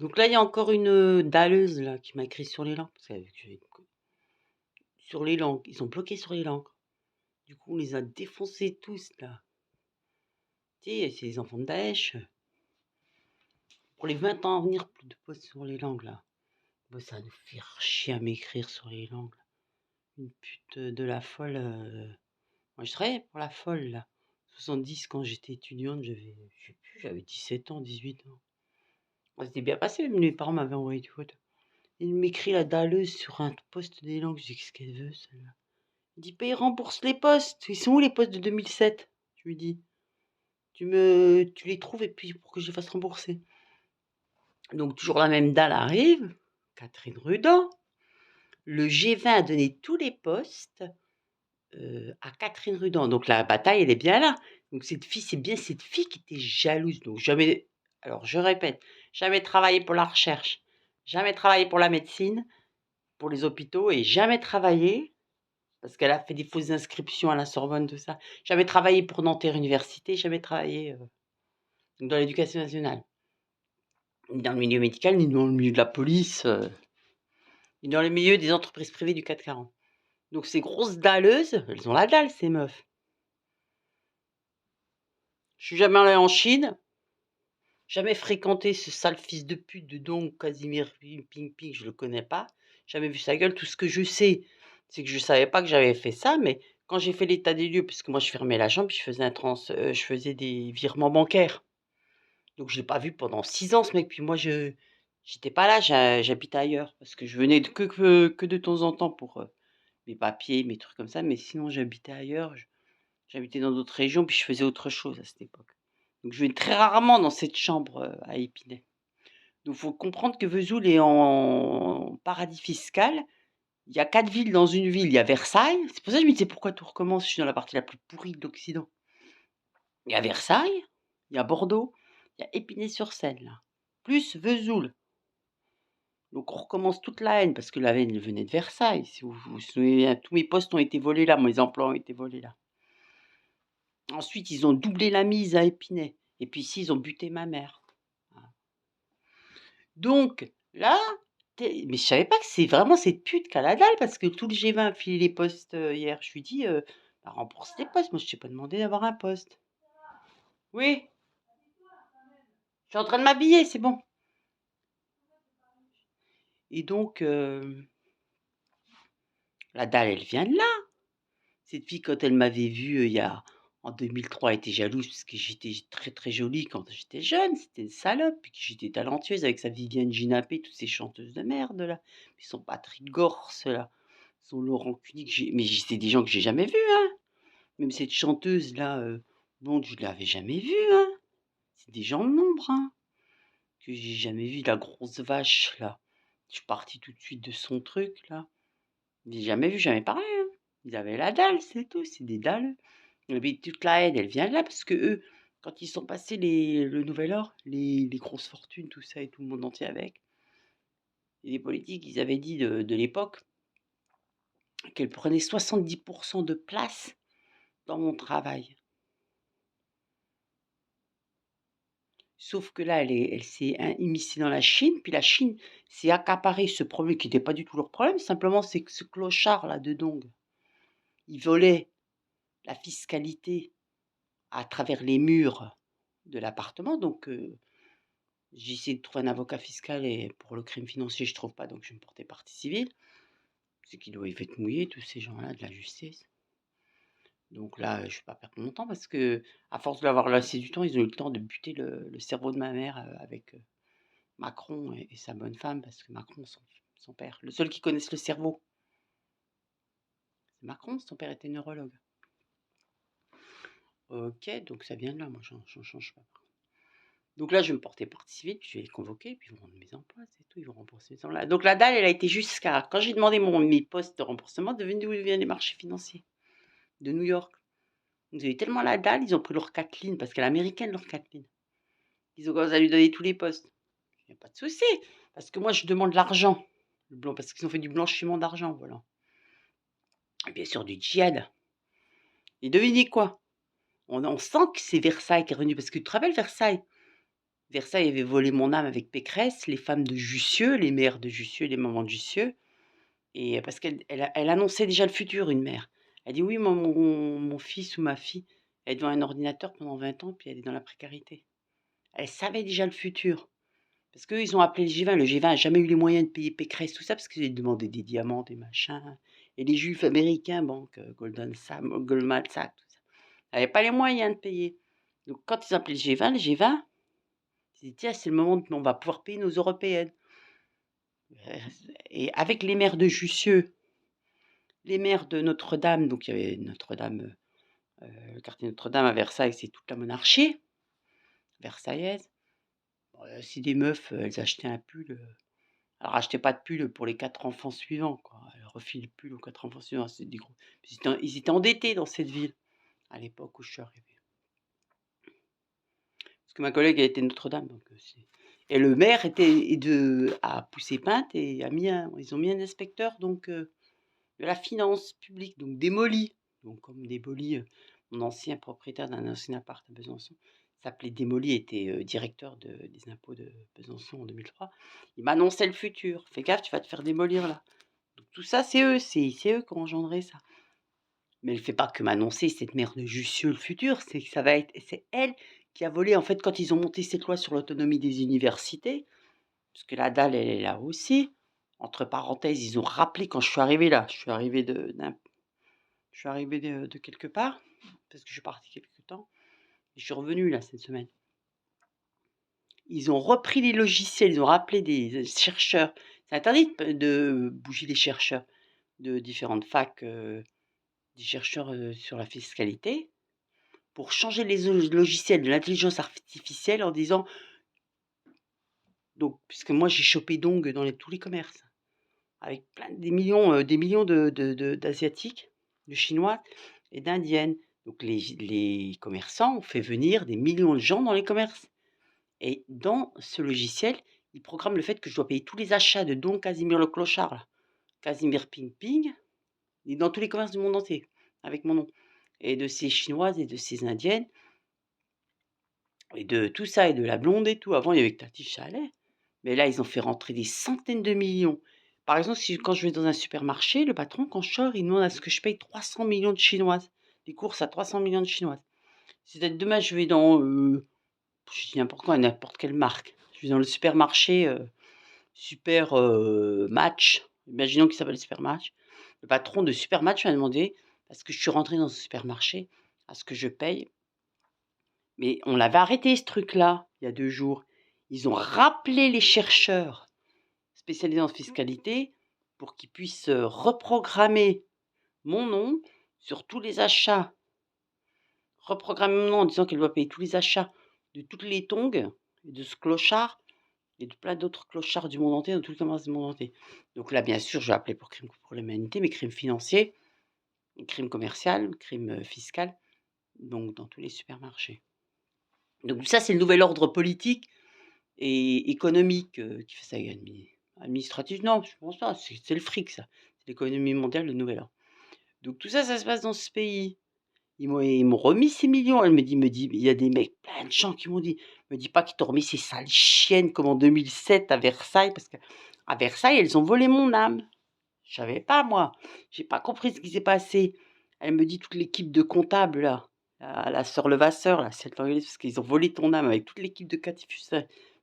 Donc là, il y a encore une, dalleuse là qui m'a écrit sur les langues, parce qu'avec sur les langues, ils ont bloqué sur les langues. Du coup, on les a défoncés tous là. Tu sais, c'est les enfants de Daesh. Pour les 20 ans à venir, plus de posts sur les langues là. Bah, ça va nous faire chier à m'écrire sur les langues. Une pute de la folle. Moi, je travaillais pour la folle là. 70 quand j'étais étudiante, je sais plus, j'avais 17 ans, 18 ans. Ça s'était bien passé, même mes parents m'avaient envoyé des photos. Il m'écrit la dalleuse sur un poste des langues. Je dis qu'est-ce qu'elle veut celle-là? Il dit paye rembourse les postes. Ils sont où les postes de 2007? Je lui dis tu les trouves et puis pour que je les fasse rembourser. Donc toujours la même dalle arrive, Catherine Rudan. Le G20 a donné tous les postes à Catherine Rudan. Donc la bataille, elle est bien là. Donc cette fille, c'est bien cette fille qui était jalouse. Donc jamais, alors je répète, jamais travaillé pour la recherche, jamais travaillé pour la médecine, pour les hôpitaux et jamais travaillé, parce qu'elle a fait des fausses inscriptions à la Sorbonne, tout ça. Jamais travaillé pour Nanterre Université, jamais travaillé dans l'éducation nationale, ni dans le milieu médical, ni dans le milieu de la police, ni dans le milieu des entreprises privées du 440. Donc ces grosses dalleuses, elles ont la dalle, ces meufs. Je suis jamais allée en Chine, jamais fréquenté ce sale fils de pute de Dong Casimir Ping Ping, je le connais pas. Jamais vu sa gueule. Tout ce que je sais, c'est que je savais pas que j'avais fait ça, mais quand j'ai fait l'état des lieux, puisque moi je fermais la chambre, je faisais des virements bancaires. Donc je l'ai pas vu pendant 6 ans ce mec. Puis moi j'étais pas là, j'habitais ailleurs parce que je venais que de temps en temps pour mes papiers, mes trucs comme ça, mais sinon j'habitais ailleurs. J'habitais dans d'autres régions, puis je faisais autre chose à cette époque. Donc je venais très rarement dans cette chambre, à Épinay. Donc faut comprendre que Vesoul est en paradis fiscal. Il y a 4 villes dans une ville, il y a Versailles. C'est pour ça que je me disais: «Pourquoi tout recommence? Je suis dans la partie la plus pourrie de l'Occident». Il y a Versailles, il y a Bordeaux, il y a Épinay-sur-Seine là, plus Vesoul. Donc on recommence toute la haine parce que la haine venait de Versailles. Si vous souvenez bien, tous mes postes ont été volés là, mes emplois ont été volés là. Ensuite, ils ont doublé la mise à Épinay. Et puis ici, ils ont buté ma mère. Voilà. Donc là, mais je savais pas que c'est vraiment cette pute qui a la dalle parce que tout le G20 a filé les postes hier. Je lui dis bah, rembourse les postes. Moi, je t'ai pas demandé d'avoir un poste. Oui, je suis en train de m'habiller, c'est bon. Et donc, la dalle, elle vient de là. Cette fille, quand elle m'avait vue en 2003, elle était jalouse parce que j'étais très très jolie quand j'étais jeune. C'était une salope. Puis que j'étais talentueuse avec sa Viviane Ginapé, toutes ces chanteuses de merde là. Puis son Patrick Gorce là, son Laurent Cuny. Mais c'est des gens que j'ai jamais vus. Hein. Même cette chanteuse là, bon, je l'avais jamais vue. Hein. C'est des gens de nombre. Hein. Que j'ai jamais vu. La grosse vache là. Je suis partie tout de suite de son truc là. J'ai jamais vu, jamais parlé. Hein. Ils avaient la dalle, c'est tout. C'est des dalles. Mais toute la haine, elle vient de là parce que eux, quand ils sont passés le nouvel or, les grosses fortunes, tout ça et tout le monde entier avec, et les politiques, ils avaient dit de l'époque qu'elle prenait 70% de place dans mon travail. Sauf que là, elle s'est immiscée dans la Chine, puis la Chine s'est accaparée ce problème qui n'était pas du tout leur problème, simplement c'est que ce clochard là de Dong, il volait la fiscalité à travers les murs de l'appartement, donc j'ai essayé de trouver un avocat fiscal et pour le crime financier, je trouve pas, donc je vais me porter partie civile. C'est qu'ils doivent être mouillés, tous ces gens-là, de la justice. Donc là, je vais pas perdre mon temps parce que, à force de l'avoir laissé du temps, ils ont eu le temps de buter le cerveau de ma mère avec Macron et sa bonne femme, parce que Macron, son père, le seul qui connaisse le cerveau, c'est Macron, son père était neurologue. Ok, donc ça vient de là, moi j'en change pas. Donc là, je vais me porter partie civile, puis je vais les convoquer, puis ils vont rendre mes emplois, c'est tout, ils vont rembourser mes emplois. Donc la dalle, elle a été jusqu'à, quand j'ai demandé mes postes de remboursement, devinez d'où viennent les marchés financiers? De New York. Ils ont eu tellement la dalle, ils ont pris leur Kathleen, parce qu'elle est américaine, leur Kathleen. Ils ont commencé à lui donner tous les postes. Il n'y a pas de souci, parce que moi, je demande l'argent, le blanc, parce qu'ils ont fait du blanchiment d'argent, voilà. Et bien sûr, du djihad. Et devinez quoi? On sent que c'est Versailles qui est revenu, parce que tu te rappelles Versailles? Versailles avait volé mon âme avec Pécresse, les femmes de Jussieu, les mères de Jussieu, les mamans de Jussieu. Et parce qu'elle annonçait déjà le futur, une mère. Elle dit: «Oui, moi, mon fils ou ma fille, elle est devant un ordinateur pendant 20 ans, puis elle est dans la précarité». Elle savait déjà le futur. Parce qu'eux, ils ont appelé le G20. Le G20 n'a jamais eu les moyens de payer Pécresse, tout ça, parce qu'ils demandaient des diamants, des machins. Et les juifs américains, banque Goldman Sachs, tout ça, n'avaient pas les moyens de payer. Donc quand ils ont appelé le G20, ils dit: «Tiens, c'est le moment où on va pouvoir payer nos européennes». Et avec les maires de Jussieu, les maires de Notre-Dame, donc il y avait Notre-Dame, le quartier Notre-Dame à Versailles, c'est toute la monarchie versaillaise. Si des meufs, elles achetaient un pull, elles rachetaient pas de pull pour les 4 enfants suivants, quoi. Elles refilaient le pull aux 4 enfants suivants, c'est des gros, ils étaient endettés dans cette ville, à l'époque où je suis arrivée. Parce que ma collègue, elle était de Notre-Dame, donc c'est, et le maire a poussé plainte et ils ont mis un inspecteur, donc de la finance publique, donc démoli. Donc comme démoli, mon ancien propriétaire d'un ancien appart à Besançon s'appelait Démoli, était directeur des impôts de Besançon en 2003. Il m'annonçait le futur. Fais gaffe, tu vas te faire démolir là. Donc tout ça, c'est eux qui ont engendré ça. Mais elle ne fait pas que m'annoncer, cette mère de Jussieu, le futur. C'est elle qui a volé, en fait, quand ils ont monté cette loi sur l'autonomie des universités, parce que la dalle, elle est là aussi. Entre parenthèses, ils ont rappelé, quand je suis arrivée là, je suis arrivée de quelque part, parce que je suis partie quelque temps, et je suis revenue là cette semaine. Ils ont repris les logiciels, ils ont rappelé des chercheurs. C'est interdit de bouger les chercheurs de différentes facs, des chercheurs sur la fiscalité, pour changer les logiciels de l'intelligence artificielle en disant, donc, puisque moi j'ai chopé Dong dans tous les commerces, avec des millions d'Asiatiques, de Chinois et d'Indiennes. Donc les commerçants ont fait venir des millions de gens dans les commerces. Et dans ce logiciel, ils programment le fait que je dois payer tous les achats de Don Casimir le clochard, là, Casimir Ping Ping, et dans tous les commerces du monde entier, avec mon nom. Et de ces Chinoises et de ces Indiennes, et de tout ça, et de la blonde et tout. Avant, il y avait que Tati Chalet. Mais là, ils ont fait rentrer des centaines de millions. Par exemple, quand je vais dans un supermarché, le patron, quand je sors, il demande à ce que je paye 300 millions de Chinoises. Des courses à 300 millions de Chinoises. C'est-à-dire, demain, je vais dans, je dis n'importe quoi, n'importe quelle marque. Je vais dans le supermarché Super Match. Imaginons qu'il s'appelle Super Match. Le patron de Super Match m'a demandé, parce que je suis rentrée dans ce supermarché, à ce que je paye. Mais on l'avait arrêté, ce truc-là, il y a 2 jours. Ils ont rappelé les chercheurs spécialisés en fiscalité pour qu'ils puissent reprogrammer mon nom sur tous les achats. Reprogrammer mon nom en disant qu'elle doit payer tous les achats de toutes les tongs et de ce clochard et de plein d'autres clochards du monde entier, dans tous les commerces du monde entier. Donc là, bien sûr, je vais appeler pour crime contre l'humanité, mais crime financier, crime commercial, crime fiscal, donc dans tous les supermarchés. Donc ça, c'est le nouvel ordre politique et économique qui fait ça. Administratif, non, je pense pas, c'est le fric, ça. C'est l'économie mondiale, le nouvel ordre. Donc tout ça, ça se passe dans ce pays. Ils m'ont remis ces millions. Elle me dit, il y a des mecs, plein de gens qui m'ont dit, me dis pas qu'ils t'ont remis ces sales chiennes comme en 2007 à Versailles, parce qu'à Versailles, elles ont volé mon âme. Je savais pas, moi. J'ai pas compris ce qui s'est passé. Elle me dit, toute l'équipe de comptables, là, la sœur Levasseur, là, celle parce qu'ils ont volé ton âme avec toute l'équipe de Cathy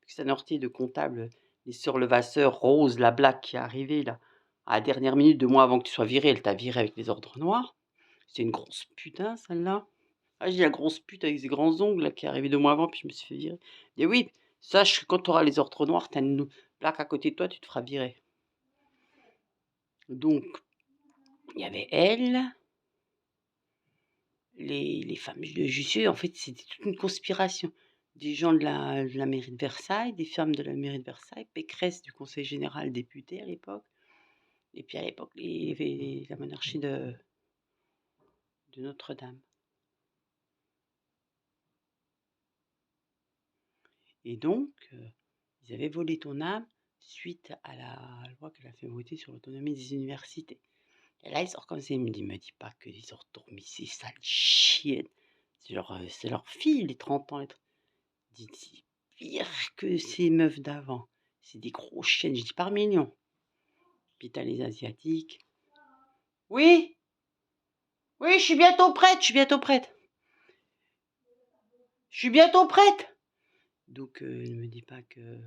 Fusain-Hortier de comptables, les sœurs Levasseur, Rose, la Black qui est arrivée, là, à la dernière minute, 2 mois avant que tu sois virée, elle t'a viré avec les ordres noirs. C'est une grosse putain, celle-là. Ah, je dis la grosse pute avec ses grands ongles, là, qui est arrivée 2 mois avant, puis je me suis fait virer. Et oui, sache que quand tu auras les ordres noirs, t'as une plaque à côté de toi, tu te feras virer. Donc, il y avait elle, les femmes de Jussieu, en fait, c'était toute une conspiration. Des gens de la mairie de Versailles, des femmes de la mairie de Versailles, Pécresse du conseil général député à l'époque, et puis à l'époque, il y avait la monarchie de Notre-Dame. Et donc, ils avaient volé ton âme suite à la loi qu'elle a fait voter sur l'autonomie des universités. Et là, ils sont comme ça, il me dit pas qu'ils ont dormi ces sales chiennes. C'est leur fille, les 30 ans. pire que ces meufs d'avant. C'est des gros chiennes, je dis par millions. Puis t'as les asiatiques. Oui, oui, je suis bientôt prête, je suis bientôt prête. Je suis bientôt prête. Donc, ne me dis pas que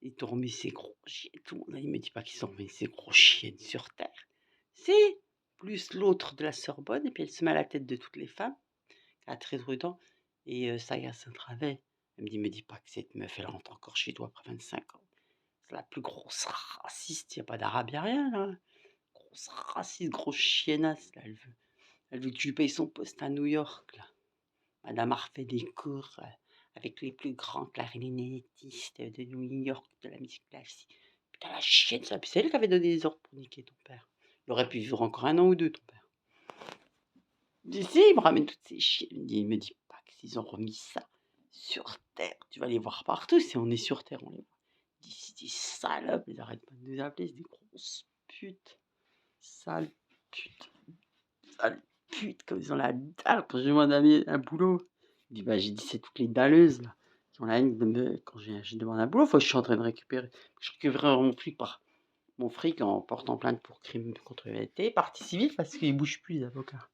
ils t'ont remis ces gros chiens. Tout le monde, il me dit pas qu'ils sont remis ces gros chiennes sur terre. C'est plus l'autre de la Sorbonne, et puis elle se met à la tête de toutes les femmes. Elle a très prudent. Et Saya Saint-Travais, elle me dit pas que cette meuf, elle rentre encore chez toi après 25 ans. C'est la plus grosse raciste, il n'y a pas d'arabe, il n'y a rien là. Grosse raciste, grosse chiennasse, là, elle veut que tu lui payes son poste à New York, là. Madame a refait des cours avec les plus grands clarinettistes de New York, de la musique classique. Putain, la chienne, ça. Puis c'est elle qui avait donné des ordres pour niquer ton père. Il aurait pu vivre encore 1 an ou 2, ton père. D'ici, il me ramène toutes ces chiennes. Il me dit pas qu'ils ont remis ça sur Terre. Tu vas les voir partout. Si on est sur Terre, on les voit. D'ici, des salopes. Ils arrêtent pas de nous appeler. C'est des grosses putes. Sales putes. Sales putes. Comme ils ont la dalle. Quand je demande un boulot, il dit bah, j'ai dit c'est toutes les dalleuses là qui ont la haine de me. Quand je demande un boulot, faut que je suis en train de récupérer. Je récupère mon fric en portant plainte pour crime contre l'humanité, partie civile parce qu'ils bougent plus les avocats.